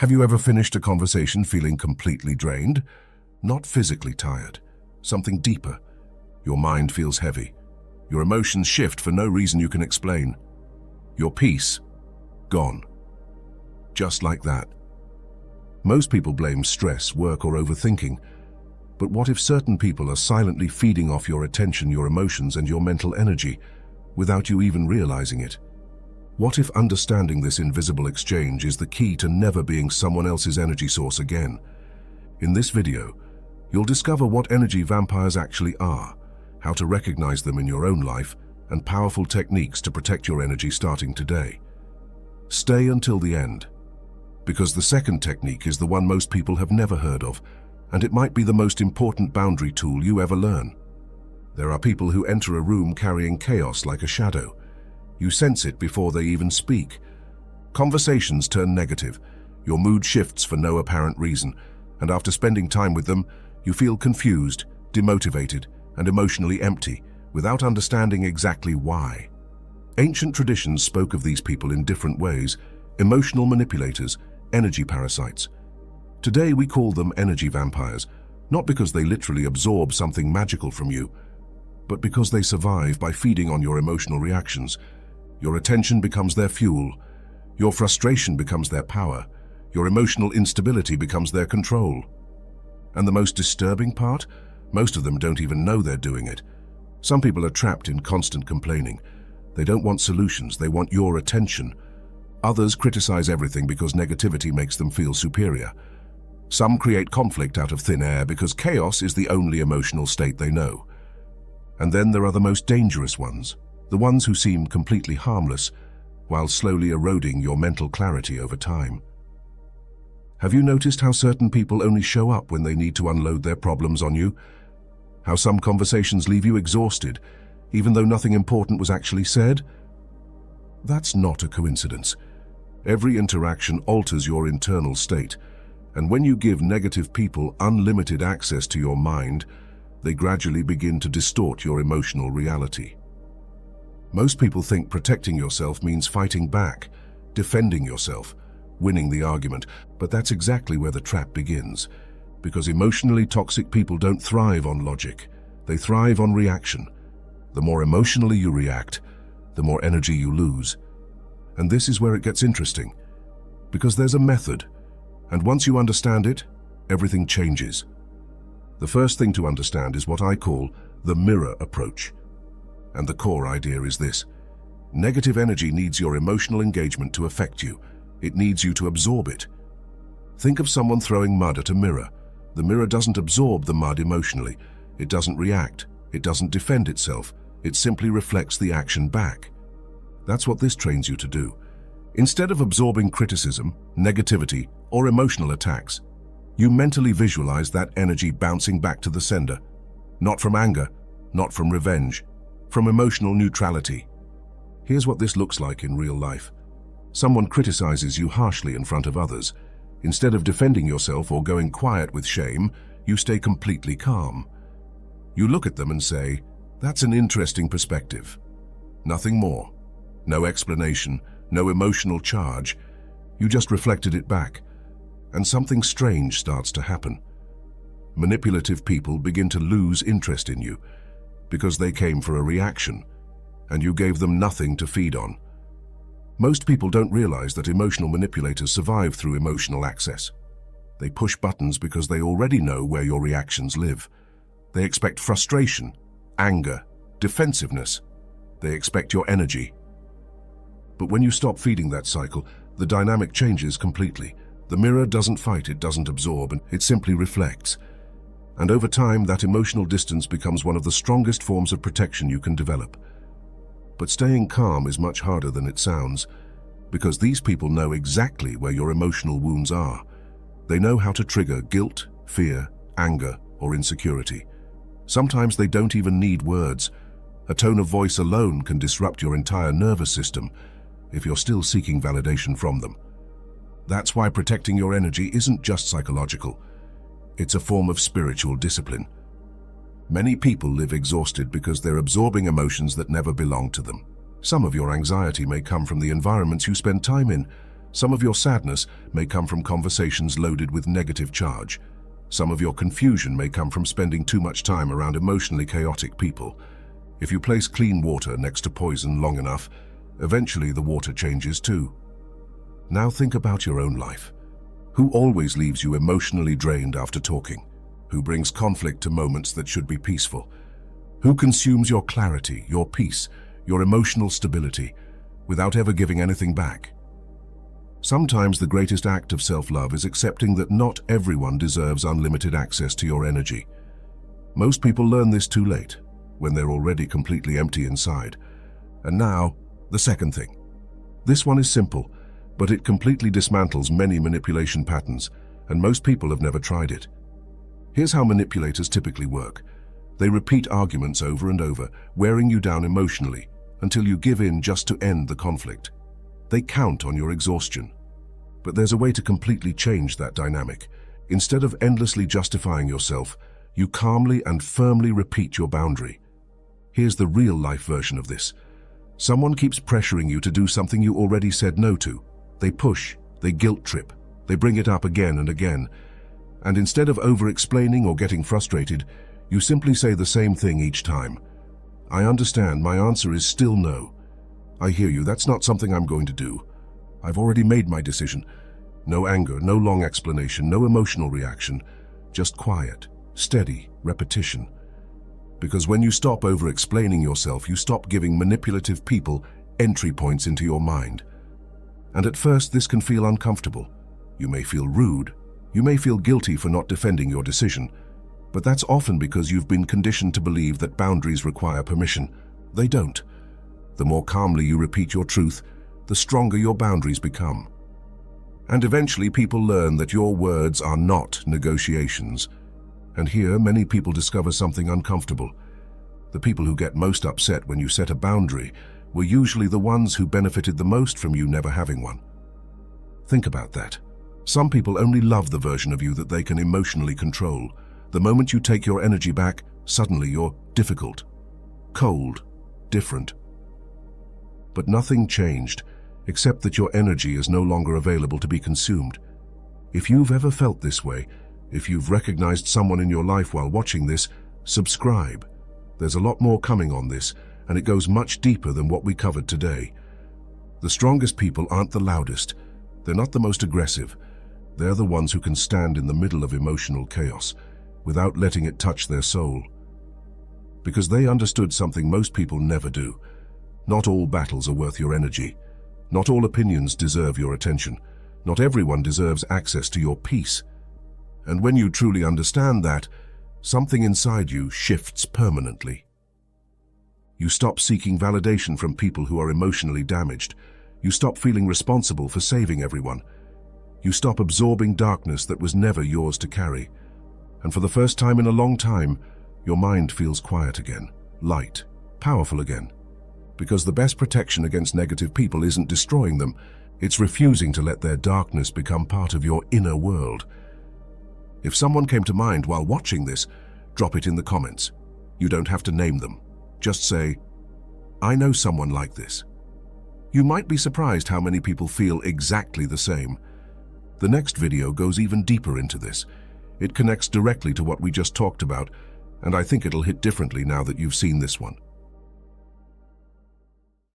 Have you ever finished a conversation feeling completely drained? Not physically tired, something deeper. Your mind feels heavy. Your emotions shift for no reason you can explain. Your peace, gone. Just like that. Most people blame stress, work, or overthinking. But what if certain people are silently feeding off your attention, your emotions, and your mental energy, without you even realizing it? What if understanding this invisible exchange is the key to never being someone else's energy source again? In this video, you'll discover what energy vampires actually are, how to recognize them in your own life, and powerful techniques to protect your energy starting today. Stay until the end, because the second technique is the one most people have never heard of, and it might be the most important boundary tool you ever learn. There are people who enter a room carrying chaos like a shadow. You sense it before they even speak. Conversations turn negative, your mood shifts for no apparent reason, and after spending time with them, you feel confused, demotivated, and emotionally empty, without understanding exactly why. Ancient traditions spoke of these people in different ways: emotional manipulators, energy parasites. Today we call them energy vampires, not because they literally absorb something magical from you, but because they survive by feeding on your emotional reactions. Your attention becomes their fuel, your frustration becomes their power, your emotional instability becomes their control. And the most disturbing part? Most of them don't even know they're doing it. Some people are trapped in constant complaining. They don't want solutions, they want your attention. Others criticize everything because negativity makes them feel superior. Some create conflict out of thin air because chaos is the only emotional state they know. And then there are the most dangerous ones, the ones who seem completely harmless, while slowly eroding your mental clarity over time. Have you noticed how certain people only show up when they need to unload their problems on you? How some conversations leave you exhausted, even though nothing important was actually said? That's not a coincidence. Every interaction alters your internal state, and when you give negative people unlimited access to your mind, they gradually begin to distort your emotional reality. Most people think protecting yourself means fighting back, defending yourself, winning the argument, but that's exactly where the trap begins. Because emotionally toxic people don't thrive on logic, they thrive on reaction. The more emotionally you react, the more energy you lose. And this is where it gets interesting, because there's a method, and once you understand it, everything changes. The first thing to understand is what I call the mirror approach. And the core idea is this: negative energy needs your emotional engagement to affect you. It needs you to absorb it. Think of someone throwing mud at a mirror. The mirror doesn't absorb the mud emotionally. It doesn't react. It doesn't defend itself. It simply reflects the action back. That's what this trains you to do. Instead of absorbing criticism, negativity, or emotional attacks, you mentally visualize that energy bouncing back to the sender. Not from anger, not from revenge, from emotional neutrality. Here's what this looks like in real life. Someone criticizes you harshly in front of others. Instead of defending yourself or going quiet with shame, you stay completely calm. You look at them and say, "That's an interesting perspective." Nothing more. No explanation, no emotional charge. You just reflected it back. And something strange starts to happen. Manipulative people begin to lose interest in you because they came for a reaction, and you gave them nothing to feed on. Most people don't realize that emotional manipulators survive through emotional access. They push buttons because they already know where your reactions live. They expect frustration, anger, defensiveness. They expect your energy. But when you stop feeding that cycle, the dynamic changes completely. The mirror doesn't fight, it doesn't absorb, and it simply reflects. And over time, that emotional distance becomes one of the strongest forms of protection you can develop. But staying calm is much harder than it sounds, because these people know exactly where your emotional wounds are. They know how to trigger guilt, fear, anger, or insecurity. Sometimes they don't even need words. A tone of voice alone can disrupt your entire nervous system if you're still seeking validation from them. That's why protecting your energy isn't just psychological. It's a form of spiritual discipline. Many people live exhausted because they're absorbing emotions that never belong to them. Some of your anxiety may come from the environments you spend time in, Some of your sadness may come from conversations loaded with negative charge. Some of your confusion may come from spending too much time around emotionally chaotic people. If you place clean water next to poison long enough, eventually the water changes too. Now think about your own life. Who always leaves you emotionally drained after talking? Who brings conflict to moments that should be peaceful? Who consumes your clarity, your peace, your emotional stability, without ever giving anything back? Sometimes the greatest act of self-love is accepting that not everyone deserves unlimited access to your energy. Most people learn this too late, when they're already completely empty inside. And now, the second thing. This one is simple, but it completely dismantles many manipulation patterns, and most people have never tried it. Here's how manipulators typically work. They repeat arguments over and over, wearing you down emotionally, until you give in just to end the conflict. They count on your exhaustion. But there's a way to completely change that dynamic. Instead of endlessly justifying yourself, you calmly and firmly repeat your boundary. Here's the real-life version of this. Someone keeps pressuring you to do something you already said no to. They push, they guilt trip, they bring it up again and again. And instead of over-explaining or getting frustrated, you simply say the same thing each time. I understand, my answer is still no. I hear you, that's not something I'm going to do. I've already made my decision. No anger, no long explanation, no emotional reaction. Just quiet, steady repetition. Because when you stop over-explaining yourself, you stop giving manipulative people entry points into your mind. And at first, this can feel uncomfortable. You may feel rude. You may feel guilty for not defending your decision. But that's often because you've been conditioned to believe that boundaries require permission. They don't. The more calmly you repeat your truth, the stronger your boundaries become. And eventually people learn that your words are not negotiations. And here many people discover something uncomfortable. The people who get most upset when you set a boundary were usually the ones who benefited the most from you never having one. Think about that. Some people only love the version of you that they can emotionally control. The moment you take your energy back, suddenly you're difficult, cold, different. But nothing changed, except that your energy is no longer available to be consumed. If you've ever felt this way, if you've recognized someone in your life while watching this, subscribe. There's a lot more coming on this, and it goes much deeper than what we covered today. The strongest people aren't the loudest. They're not the most aggressive. They're the ones who can stand in the middle of emotional chaos, without letting it touch their soul. Because they understood something most people never do. Not all battles are worth your energy. Not all opinions deserve your attention. Not everyone deserves access to your peace. And when you truly understand that, something inside you shifts permanently. You stop seeking validation from people who are emotionally damaged. You stop feeling responsible for saving everyone. You stop absorbing darkness that was never yours to carry. And for the first time in a long time, your mind feels quiet again, light, powerful again. Because the best protection against negative people isn't destroying them, it's refusing to let their darkness become part of your inner world. If someone came to mind while watching this, drop it in the comments. You don't have to name them. Just say, I know someone like this. You might be surprised how many people feel exactly the same. The next video goes even deeper into this. It connects directly to what we just talked about, and I think it'll hit differently now that you've seen this one.